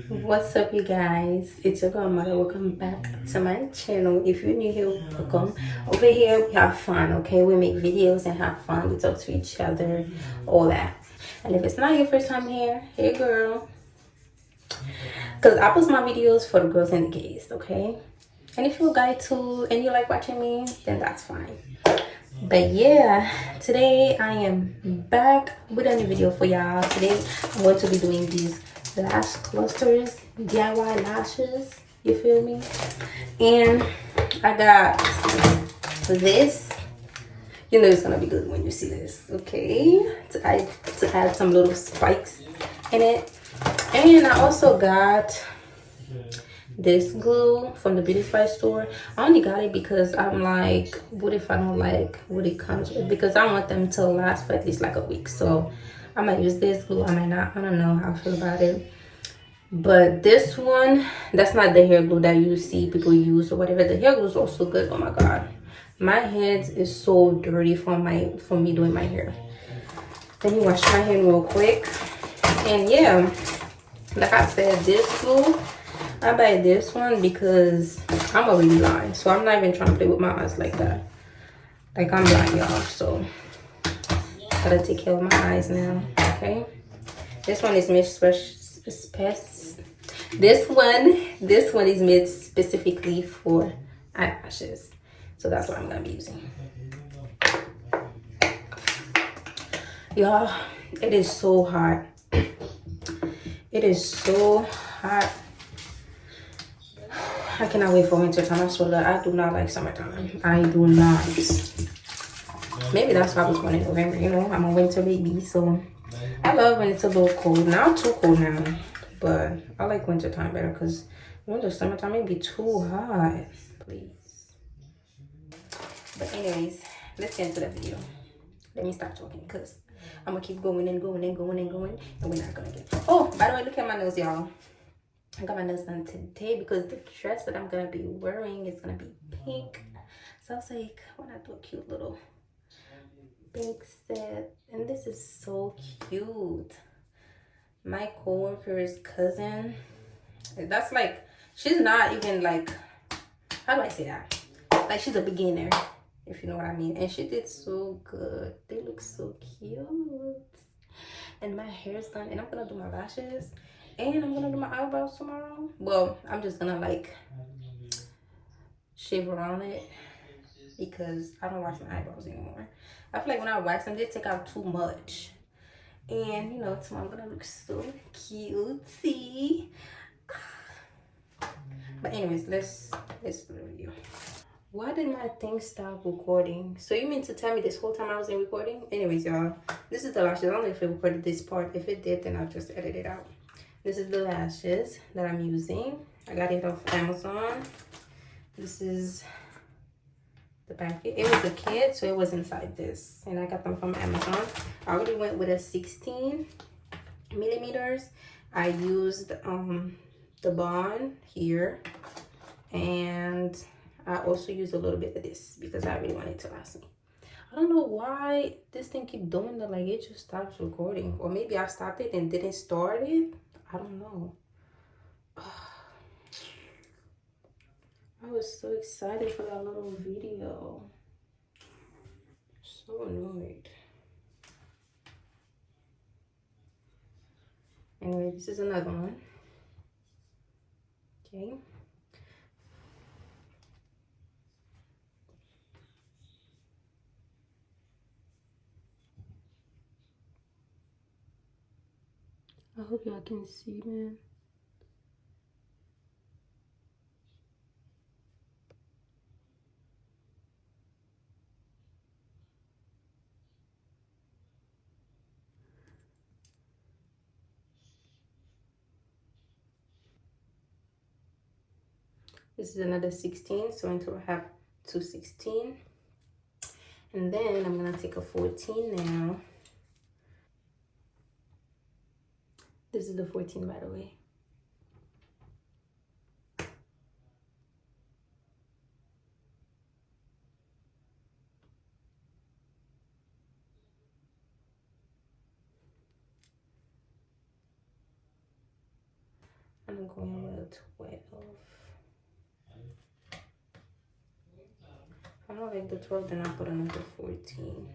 What's up, you guys? It's your grandmother. Welcome back to my channel. If you're new here, welcome. Over here we have fun, okay? We make videos and have fun. We talk to each other, all that. And if it's not your first time here, hey girl, because I post my videos for the girls and the gays, okay? And if you're a guy too and you like watching me, then that's fine. But yeah, today I am back with a new video for y'all. Today I'm going to be doing these lash clusters, DIY lashes, you feel me? And I got this. You know it's gonna be good when you see this, okay? To add some little spikes in it. And I also got this glue from the beauty supply store. I only got it because I'm like, what if I don't like what it comes with? Because I want them to last for at least like a week. So I might use this glue, I might not. I don't know how I feel about it. But this one, that's not the hair glue that you see people use or whatever. The hair glue is also good. Oh my god, my hands is so dirty from me doing my hair. Let me wash my hand real quick. And yeah, like I said, this glue, I buy this one because I'm already blind, so I'm not even trying to play with my eyes like that. Like, I'm blind, y'all, so gotta take care of my eyes now. Okay, this one is made this one is made specifically for eyelashes, so that's what I'm gonna be using. Y'all, it is so hot. It is so hot. I cannot wait for winter time. I swear that I do not like summertime. I do not. Maybe that's why I was born in November. You know, I'm a winter baby, so I love when it's a little cold. Not too cold now, but I like winter time better because winter, summertime may be too hot. Please. But anyways, let's get into the video. Let me stop talking because I'm gonna keep going and going and going and going, and we're not gonna get. Oh, by the way, look at my nails, y'all. I got my nails done today because the dress that I'm gonna be wearing is gonna be pink. So I was like, why not do a cute little pink set? And this is so cute. My coworker's cousin, that's like, she's not even like, how do I say that? Like, she's a beginner, if you know what I mean. And she did so good. They look so cute. And my hair's done, and I'm gonna do my lashes, and I'm gonna do my eyebrows tomorrow. Well, I'm just gonna like shave around it because I don't wax my eyebrows anymore. I feel like when I wax them, they take out too much. And you know, tomorrow I'm gonna look so cutesy. But anyways, let's do the video. Why did my thing stop recording? So you mean to tell me this whole time I was in recording? Anyways, y'all, this is the lashes. I don't know if it recorded this part. If it did, then I'll just edit it out. This is the lashes that I'm using. I got it off Amazon. This is the packet. It was a kit, so it was inside this. And I got them from Amazon. I already went with a 16 millimeters. I used the bond here. And I also used a little bit of this because I really wanted to last me. I don't know why this thing keep doing that. Like, it just stops recording. Or maybe I stopped it and didn't start it. I don't know. I was so excited for that little video. So annoyed. Anyway, this is another one. Okay. I hope y'all can see, man. This is another 16, so until I have 216. And then I'm gonna take a 14 now. This is the 14, by the way. I'm going with a 12. I don't like the 12, then I put another 14.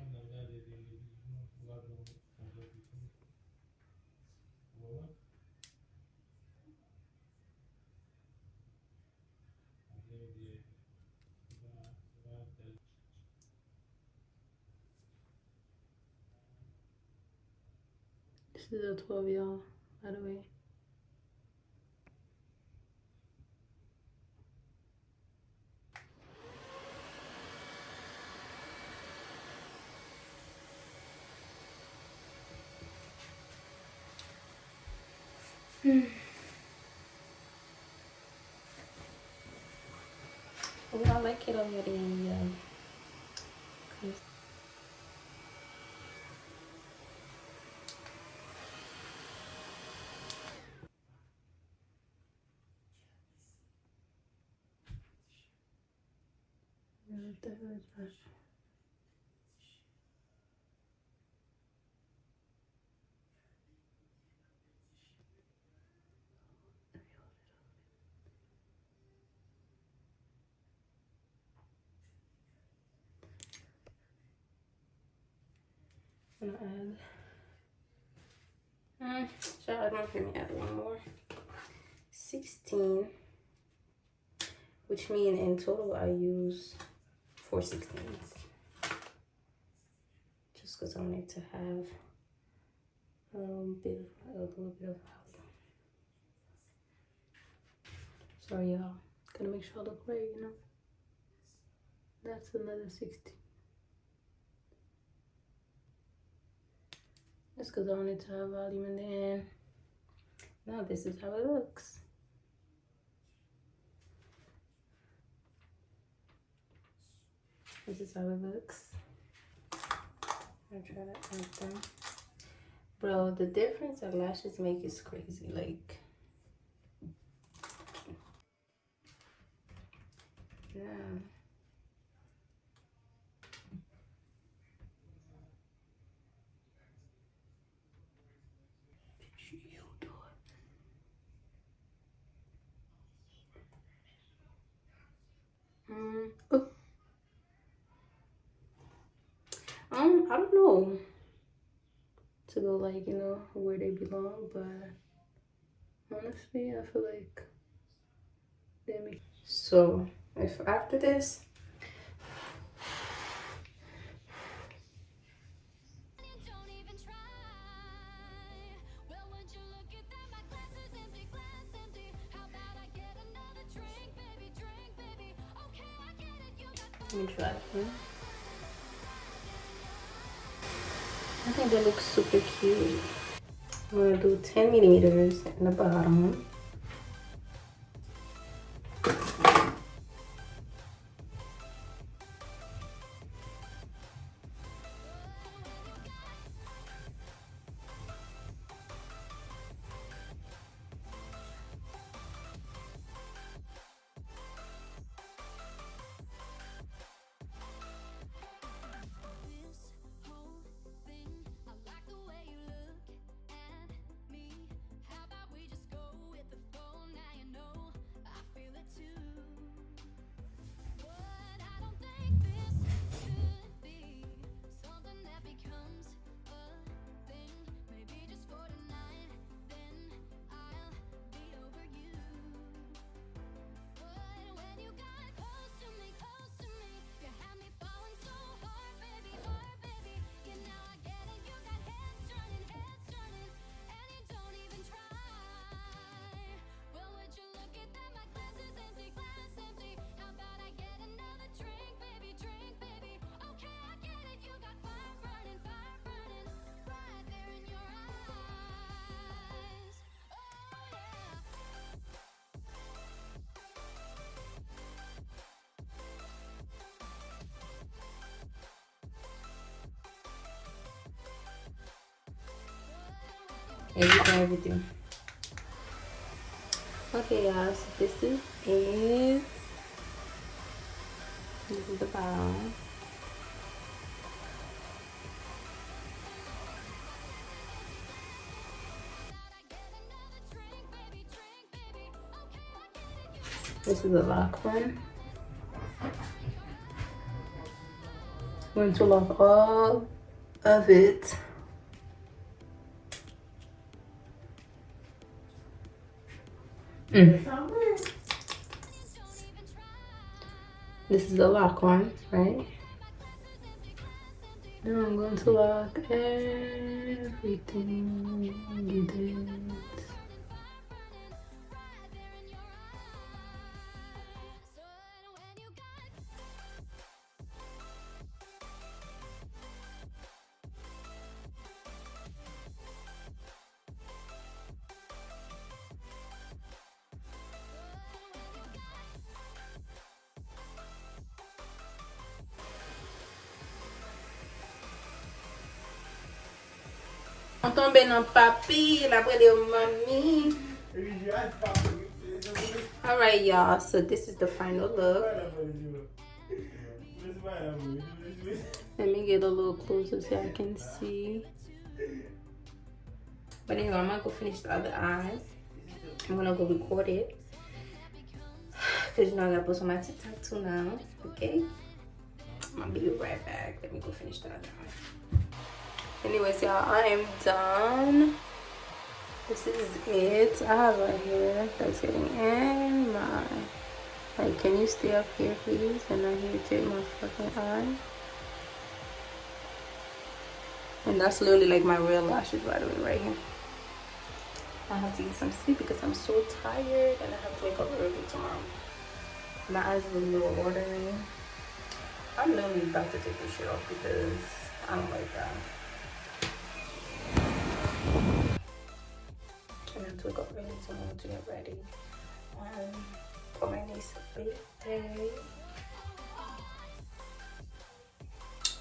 This is a 12, y'all, by the way. Oh, I like it already. Yeah. I'm gonna add. Should I don't think add one more. 16, which means in total I use 4 16s. Just because I wanted to have a little bit of volume. Sorry, y'all. Gotta make sure I look right, you know. That's another 16. Just because I wanted to have volume, and then now this is how it looks. This is how it looks. I'll try to add them. Bro, the difference that lashes make is crazy. Like, yeah. Oh. I don't know to go like, you know, where they belong, but honestly, I feel like they make. So if after this, let me try. I think that looks super cute. I'm gonna do 10 millimeters in the bottom. Everything. Okay, y'all. So this is it. This is the bottom. This is the lock one. I'm going to lock all of it. This is the lock one, right? Now I'm going to lock everything. Get it. On tombe nan papi, la pre de mommy. Alright, y'all, so this is the final look. Let me get a little closer so I can see. But anyway, I'm gonna go finish the other eye. I'm gonna go record it. Because you know I gotta post on my TikTok too now. Okay? I'm gonna be right back. Let me go finish the other eye. Anyways, y'all, I am done. This is it. I have a hair that's getting in my... Like, can you stay up here, please? And not irritate my fucking eye. And that's literally like my real lashes, by the way, right here. I have to get some sleep because I'm so tired and I have to wake up early tomorrow. My eyes are a little watery. I'm literally about to take this shit off because I don't like that. I have to wake up early tomorrow to get ready for my niece's birthday.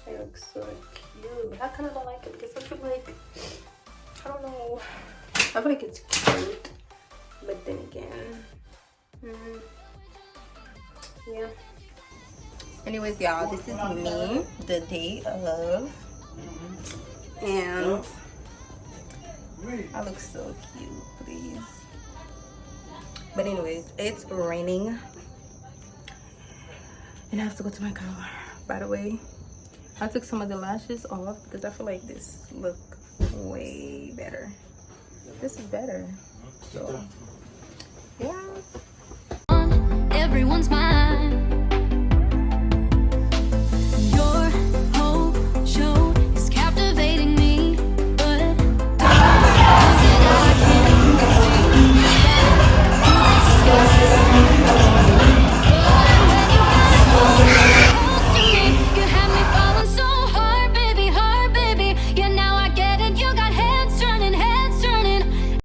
It looks so cute. I kind of don't like it because I feel like, I don't know, I feel like it's cute, but then again, yeah. Anyways, y'all, this is me the day of, and I look so cute, please. But anyways, it's raining and I have to go to my car. By the way, I took some of the lashes off because I feel like this look way better. This is better. So